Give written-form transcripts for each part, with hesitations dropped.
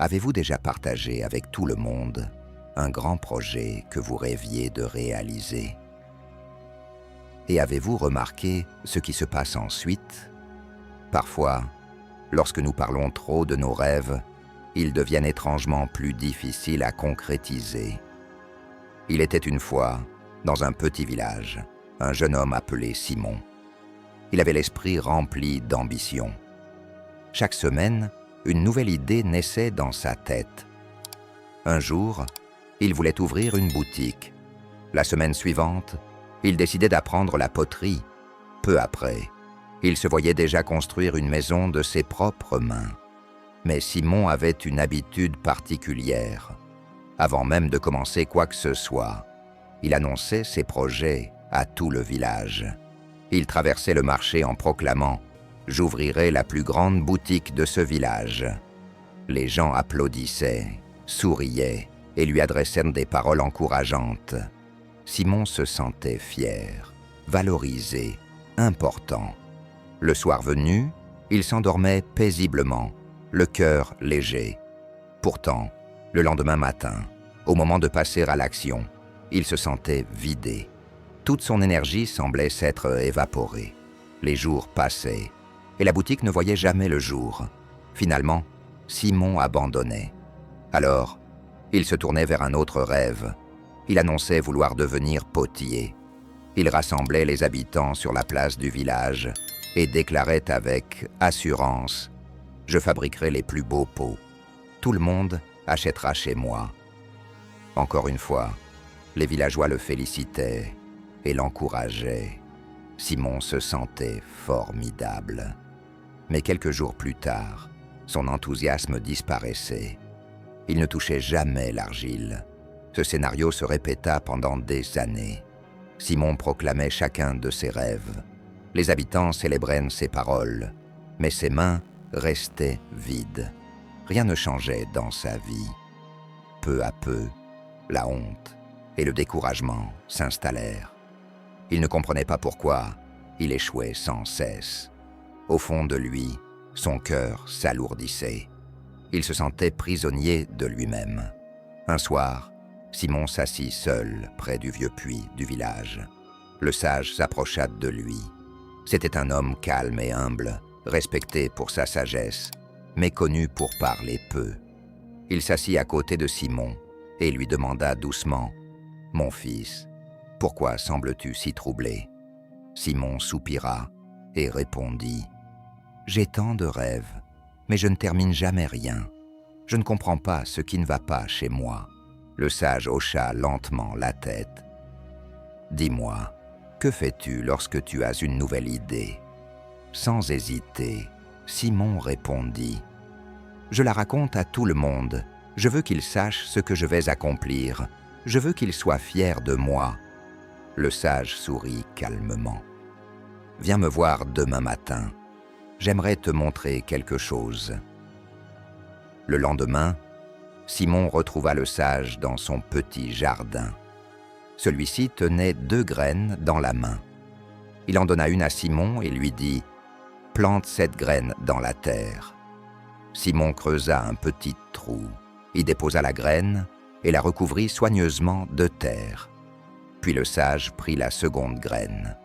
Avez-vous déjà partagé avec tout le monde un grand projet que vous rêviez de réaliser? Et avez-vous remarqué ce qui se passe ensuite? Parfois, lorsque nous parlons trop de nos rêves, ils deviennent étrangement plus difficiles à concrétiser. Il était une fois, dans un petit village, un jeune homme appelé Simon. Il avait l'esprit rempli d'ambition. Chaque semaine, une nouvelle idée naissait dans sa tête. Un jour, il voulait ouvrir une boutique. La semaine suivante, il décidait d'apprendre la poterie. Peu après, il se voyait déjà construire une maison de ses propres mains. Mais Simon avait une habitude particulière. Avant même de commencer quoi que ce soit, il annonçait ses projets à tout le village. Il traversait le marché en proclamant « J'ouvrirai la plus grande boutique de ce village ». Les gens applaudissaient, souriaient et lui adressèrent des paroles encourageantes. Simon se sentait fier, valorisé, important. Le soir venu, il s'endormait paisiblement, le cœur léger. Pourtant, le lendemain matin, au moment de passer à l'action, il se sentait vidé. Toute son énergie semblait s'être évaporée. Les jours passaient, et la boutique ne voyait jamais le jour. Finalement, Simon abandonnait. Alors, il se tournait vers un autre rêve. Il annonçait vouloir devenir potier. Il rassemblait les habitants sur la place du village et déclarait avec assurance « Je fabriquerai les plus beaux pots. Tout le monde achètera chez moi. » Encore une fois, les villageois le félicitaient et l'encourageaient. Simon se sentait formidable. Mais quelques jours plus tard, son enthousiasme disparaissait. Il ne touchait jamais l'argile. Ce scénario se répéta pendant des années. Simon proclamait chacun de ses rêves. Les habitants célébraient ses paroles, mais ses mains restaient vides. Rien ne changeait dans sa vie. Peu à peu, la honte et le découragement s'installèrent. Il ne comprenait pas pourquoi il échouait sans cesse. Au fond de lui, son cœur s'alourdissait. Il se sentait prisonnier de lui-même. Un soir, Simon s'assit seul près du vieux puits du village. Le sage s'approcha de lui. C'était un homme calme et humble, respecté pour sa sagesse, mais connu pour parler peu. Il s'assit à côté de Simon et lui demanda doucement « Mon fils, pourquoi sembles-tu si troublé ?» Simon soupira et répondit « J'ai tant de rêves, mais je ne termine jamais rien. Je ne comprends pas ce qui ne va pas chez moi. » Le sage hocha lentement la tête. « Dis-moi, que fais-tu lorsque tu as une nouvelle idée ?» Sans hésiter, Simon répondit « Je la raconte à tout le monde. Je veux qu'il sache ce que je vais accomplir. Je veux qu'il soit fier de moi. » Le sage sourit calmement. « Viens me voir demain matin. J'aimerais te montrer quelque chose. » Le lendemain, Simon retrouva le sage dans son petit jardin. Celui-ci tenait 2 graines dans la main. Il en donna une à Simon et lui dit « Plante cette graine dans la terre. » Simon creusa un petit trou, y déposa la graine et la recouvrit soigneusement de terre. Puis le sage prit la seconde graine.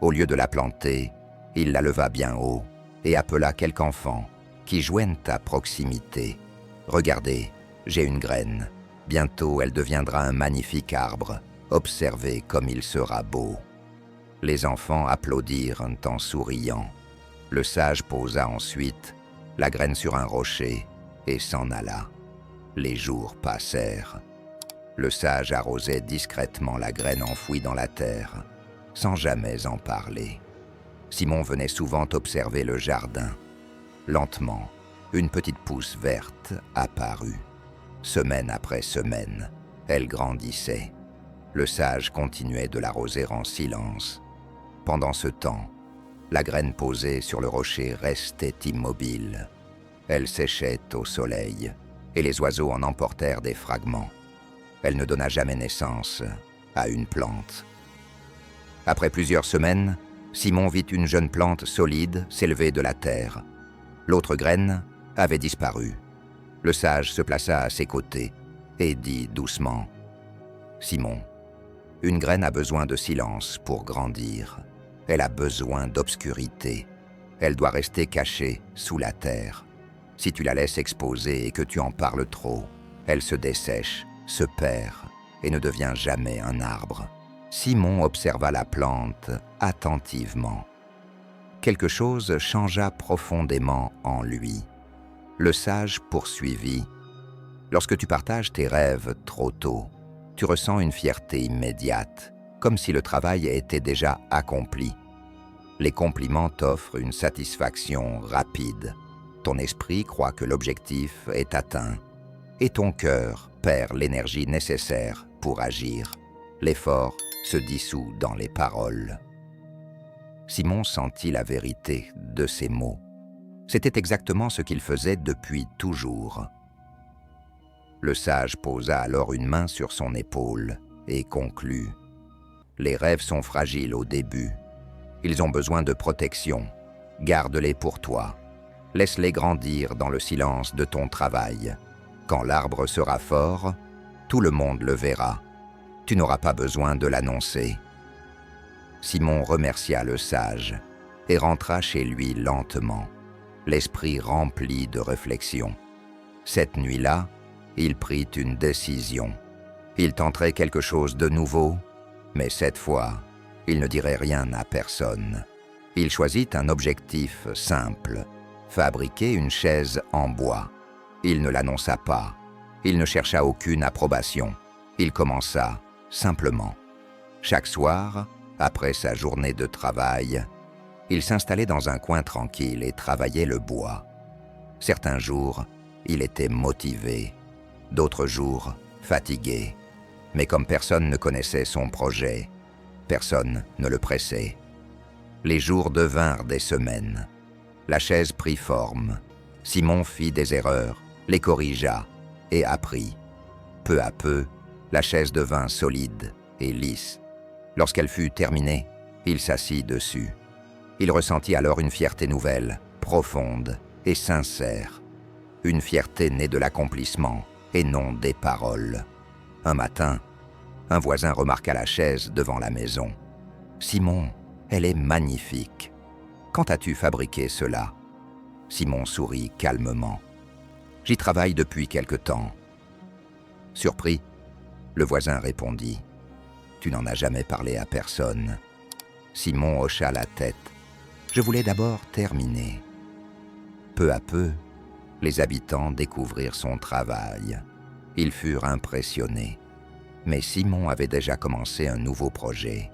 Au lieu de la planter, il la leva bien haut et appela quelques enfants qui jouaient à proximité. « Regardez, j'ai une graine. Bientôt, elle deviendra un magnifique arbre. Observez comme il sera beau. » Les enfants applaudirent en souriant. Le sage posa ensuite la graine sur un rocher et s'en alla. Les jours passèrent. Le sage arrosait discrètement la graine enfouie dans la terre, sans jamais en parler. Simon venait souvent observer le jardin. Lentement, une petite pousse verte apparut. Semaine après semaine, elle grandissait. Le sage continuait de l'arroser en silence. Pendant ce temps, la graine posée sur le rocher restait immobile. Elle séchait au soleil, et les oiseaux en emportèrent des fragments. Elle ne donna jamais naissance à une plante. Après plusieurs semaines, Simon vit une jeune plante solide s'élever de la terre. L'autre graine avait disparu. Le sage se plaça à ses côtés et dit doucement « Simon, une graine a besoin de silence pour grandir. Elle a besoin d'obscurité. Elle doit rester cachée sous la terre. Si tu la laisses exposer et que tu en parles trop, elle se dessèche, se perd et ne devient jamais un arbre. » Simon observa la plante attentivement. Quelque chose changea profondément en lui. Le sage poursuivit « Lorsque tu partages tes rêves trop tôt, tu ressens une fierté immédiate, comme si le travail était déjà accompli. Les compliments t'offrent une satisfaction rapide. Ton esprit croit que l'objectif est atteint et ton cœur perd l'énergie nécessaire pour agir. L'effort se dissout dans les paroles. » Simon sentit la vérité de ces mots. C'était exactement ce qu'il faisait depuis toujours. Le sage posa alors une main sur son épaule et conclut « Les rêves sont fragiles au début. Ils ont besoin de protection. Garde-les pour toi. Laisse-les grandir dans le silence de ton travail. Quand l'arbre sera fort, tout le monde le verra. Tu n'auras pas besoin de l'annoncer. » Simon remercia le sage et rentra chez lui lentement, l'esprit rempli de réflexion. Cette nuit-là, il prit une décision. Il tenterait quelque chose de nouveau, mais cette fois, il ne dirait rien à personne. Il choisit un objectif simple, fabriquer une chaise en bois. Il ne l'annonça pas. Il ne chercha aucune approbation. Il commença simplement. Chaque soir, après sa journée de travail, il s'installait dans un coin tranquille et travaillait le bois. Certains jours, il était motivé, d'autres jours, fatigué. Mais comme personne ne connaissait son projet, personne ne le pressait. Les jours devinrent des semaines. La chaise prit forme. Simon fit des erreurs, les corrigea et apprit. Peu à peu, la chaise devint solide et lisse. Lorsqu'elle fut terminée, il s'assit dessus. Il ressentit alors une fierté nouvelle, profonde et sincère. Une fierté née de l'accomplissement et non des paroles. Un matin, un voisin remarqua la chaise devant la maison. « Simon, elle est magnifique. Quand as-tu fabriqué cela ?» Simon sourit calmement. « J'y travaille depuis quelque temps. » Surpris, le voisin répondit. « Tu n'en as jamais parlé à personne. » Simon hocha la tête. « Je voulais d'abord terminer. » Peu à peu, les habitants découvrirent son travail. Ils furent impressionnés. Mais Simon avait déjà commencé un nouveau projet.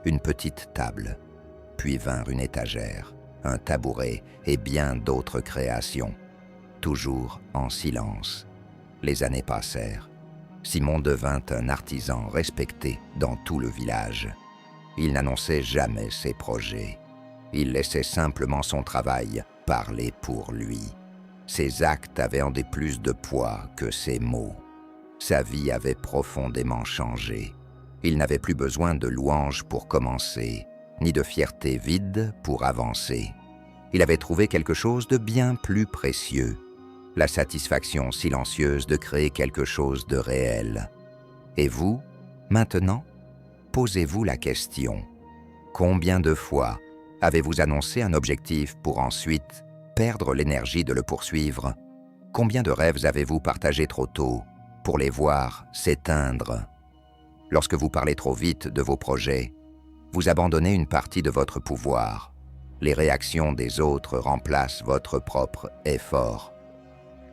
Une petite table, puis vinrent une étagère, un tabouret et bien d'autres créations. Toujours en silence. Les années passèrent. Simon devint un artisan respecté dans tout le village. Il n'annonçait jamais ses projets. Il laissait simplement son travail parler pour lui. Ses actes avaient en des plus de poids que ses mots. Sa vie avait profondément changé. Il n'avait plus besoin de louanges pour commencer, ni de fierté vide pour avancer. Il avait trouvé quelque chose de bien plus précieux, la satisfaction silencieuse de créer quelque chose de réel. Et vous, maintenant, posez-vous la question. Combien de fois avez-vous annoncé un objectif pour ensuite perdre l'énergie de le poursuivre? Combien de rêves avez-vous partagés trop tôt pour les voir s'éteindre? Lorsque vous parlez trop vite de vos projets, vous abandonnez une partie de votre pouvoir. Les réactions des autres remplacent votre propre effort.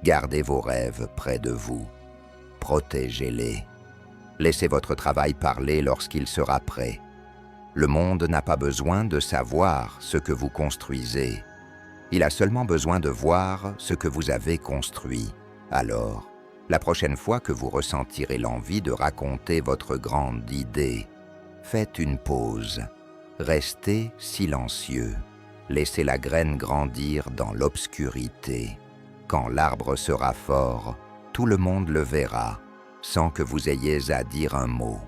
Gardez vos rêves près de vous. Protégez-les. Laissez votre travail parler lorsqu'il sera prêt. Le monde n'a pas besoin de savoir ce que vous construisez. Il a seulement besoin de voir ce que vous avez construit. Alors, la prochaine fois que vous ressentirez l'envie de raconter votre grande idée, faites une pause. Restez silencieux. Laissez la graine grandir dans l'obscurité. Quand l'arbre sera fort, tout le monde le verra, sans que vous ayez à dire un mot.